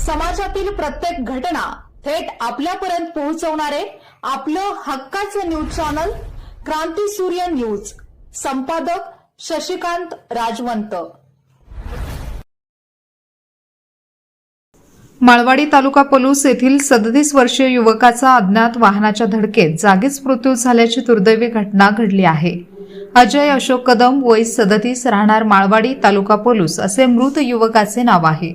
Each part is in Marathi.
समाजातील प्रत्येक घटना थेट आपल्यापर्यंत पोहोचवणारे आपलं हक्काचं न्यूज चॅनल क्रांती सूर्य न्यूज. संपादक शशिकांत राजवंत. माळवाडी तालुका पलूस येथील 37 वर्षीय युवकाचा अज्ञात वाहनाच्या धडकेत जागीच मृत्यू झाल्याची दुर्दैवी घटना घडली आहे. अजय अशोक कदम वय 37 राहणार माळवाडी तालुका पलूस असे मृत युवकाचे नाव आहे.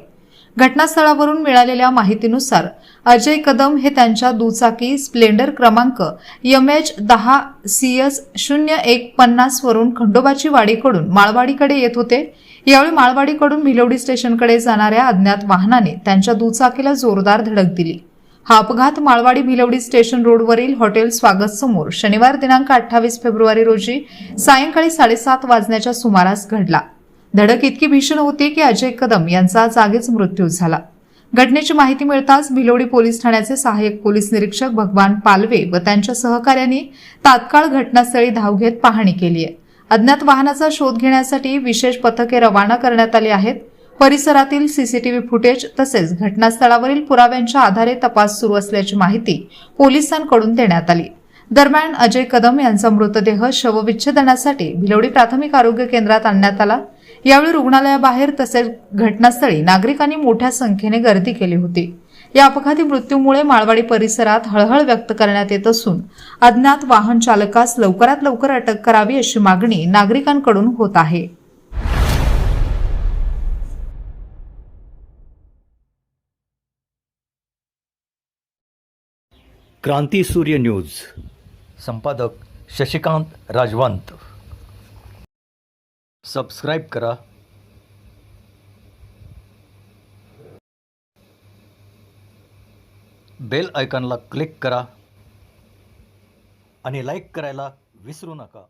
घटनास्थळावरून मिळालेल्या माहितीनुसार अजय कदम हे त्यांच्या दुचाकी स्प्लेंडर क्रमांक MH10CS0150 वरून खंडोबाची वाडीकडून माळवाडीकडे येत होते. यावेळी माळवाडीकडून भिलवडी स्टेशनकडे जाणाऱ्या अज्ञात वाहनाने त्यांच्या दुचाकीला जोरदार धडक दिली. हा अपघात माळवाडी भिलवडी स्टेशन रोडवरील हॉटेल स्वागत समोर शनिवार दिनांक 28 फेब्रुवारी रोजी सायंकाळी 7:30 वाजण्याच्या सुमारास घडला. धडक इतकी भीषण होती की अजय कदम यांचा जागीच मृत्यू झाला. घटनेची माहिती मिळताच भिलवडी पोलीस ठाण्याचे सहाय्यक पोलीस निरीक्षक भगवान पालवे व त्यांच्या सहकाऱ्यांनी तात्काळ घटनास्थळी धाव घेत पाहणी केली आहे. अज्ञात वाहनाचा शोध घेण्यासाठी विशेष पथके रवाना करण्यात आली आहेत. परिसरातील सीसीटीव्ही फुटेज तसेच घटनास्थळावरील पुराव्यांच्या आधारे तपास सुरू असल्याची माहिती पोलिसांकडून देण्यात आली. दरम्यान अजय कदम यांचा मृतदेह शवविच्छेदनासाठी भिलवडी प्राथमिक आरोग्य केंद्रात आणण्यात आला. यावेळी रुग्णालयाबाहेर तसेच घटनास्थळी नागरिकांनी मोठ्या संख्येने गर्दी केली होती. या अपघाती मृत्यूमुळे माळवाडी परिसरात हळहळ व्यक्त करण्यात येत असून अज्ञात वाहन चालकास लवकरात लवकर अटक करावी अशी मागणी नागरिकांकडून होत आहे. क्रांती सूर्य न्यूज. संपादक शशिकांत राजवंत. सबस्क्राईब करा. बेल आयकॉनला क्लिक करा आणि लाईक करायला विसरू नका.